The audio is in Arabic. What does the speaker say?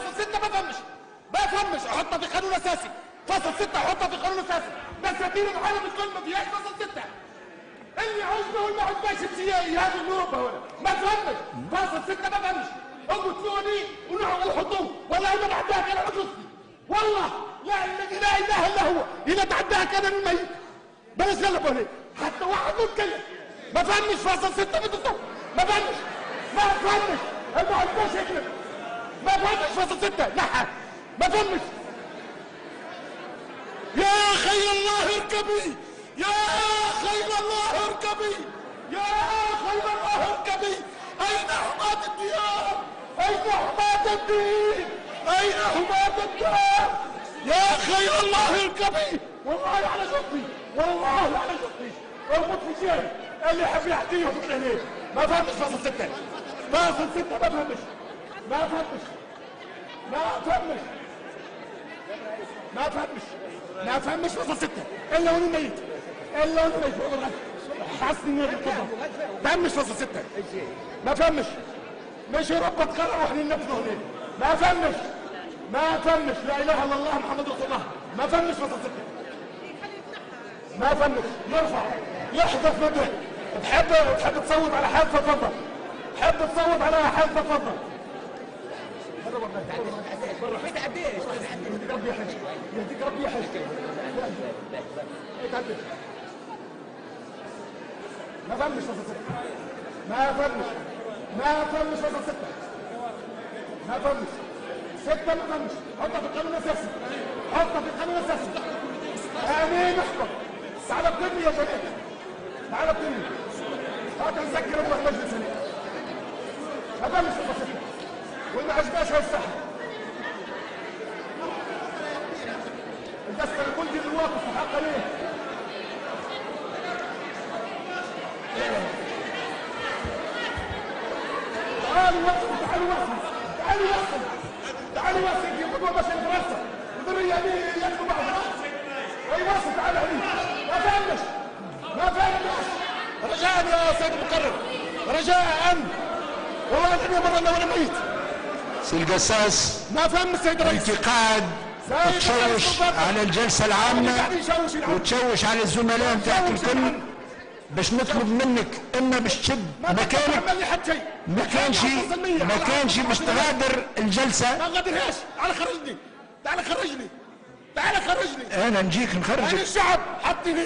فاصل 6 ما فهمش احطها في قانون اساسي. فاصل 6 احطها في قانون اساسي. دساتير العالم الكل ما فيهاش فاصل 6. اللي عجبه واللي ما عجبهاش بسياري هذا من اوروبا ولا ما فهمش. فاصل 6 ما فهمش. اقعد ثواني ونحن الحطوم والله ما بعدها كان عجوزتي والله لا الذي لا اله الا هو اذا تعداها كان الميت بلاش غلبوا عليه حتى واحد متكلم ما فهمش. فاصل 6 بتطلع ما فهمش ما عجبهاش يكلم ما فهمش. فاصل 6 لا ما فهمش. يا خير الله اركبي يا خير الله اركبي يا خير الله اركبي. اين حماة الديار اين حماة الدين اين حماة الدار يا خير الله اركبي. والله على شطي والله على شطي اربط في شيء اللي يحب يحكيه في هناك ما فهمش. فاصل 6 فاصل 6 ما فهمش ما فهمش ما فهمش ما فهمش. فاصل 6 الا وانا ميت الا وانا ميت والله حاسس اني بالكبر فهمش. فاصل 6 ما فهمش. مش رب تقرر واحنا ننفذه هناك ما فهمش. لا اله الا الله محمد رسول الله ما فهمش. فاصل 6 ما فهمش. يرفع يحذف مدرك. تحب تصوت على حال تفضل. تحب تصوت على حال تفضل. يهديك ربي يحج يهديك ربي يحج ما فهمش. فاصل 6 ما فهمش. فاصل 6 ما فهمش. 6 ما فهمش. حطها في القانون الاساسي حطها في القانون الاساسي. امين احفظ. تعال بتبني يا جماعه تعال بتبني هات نسكر نروح مجلس هنا ما فهمش. فاصل 6 واللي ما عجبهاش هيستحي الدستة الكل دي الواقف حقا ليه تعالوا وصل في قدوة بس فرنسا الذرية دي ياخدوا بعض اي وصل تعالوا هني ما فهمش. رجاء يا سيد المقرر رجاء والله الدنيا مرة وانا ميت. سي القساس ما فهم السيد الرئيس انتقاد تشوش على الجلسة العامة وتشوش على الزملاء نتاعك الكل باش نطلب منك اما باش تشد مكانك ما كانش باش تغادر الجلسة. ما غادرهاش. تعال خرجني انا نجيك نخرجك. الشعب حطني